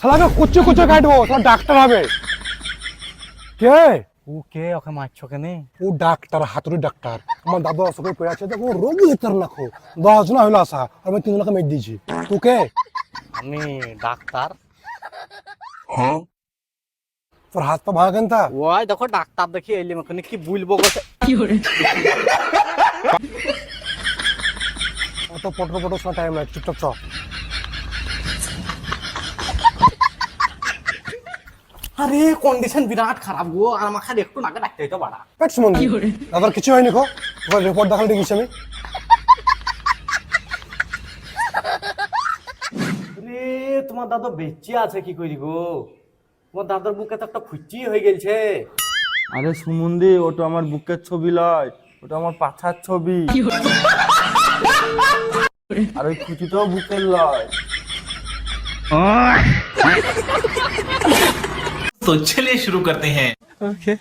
শালাকে কুচু কুচু কাটবো, তোমার ডাক্তার হবে। কে ও কে? ওকে মারছো কেন? ও ডাক্তার, হাতুড়ি ডাক্তার। আমার দাদু অসুখে পড়ে আছে, দেখো রোগী ডাক্তার রাখো। 10 জন হইলো আসা, আর আমি 3 জনকে মেরে দিয়েছি। তোকে আমি ডাক্তার। তোর হাত পা ভাঙা কেন তা? ওই দেখো ডাক্তার দেখি এলি ওখানে কি বলবো গোছে। অত পটর পটর শোনা টাইম নাই, চুপচাপ চ। আরে কন্ডিশন বিরাট খারাপ গো, আর আমাকে একটু নাকে ডাকতে হইতো বাড়া। পেট সুমন্দি দাদার কিছু হয়নি খো, তোমার রিপোর্ট দেখালে গেছি আমি। রে তোমার দাদা বেঁচে আছে কি করি গো? তোমার দাদার বুকে তো একটা ফুচি হয়ে গেছে। আরে সুমন্দি, ওটা আমার বুকের ছবি লয়, ওটা আমার পাছার ছবি। আর ওই খুঁচিটাও বুকের লয়। तो चलिए शुरू करते हैं। ওকে।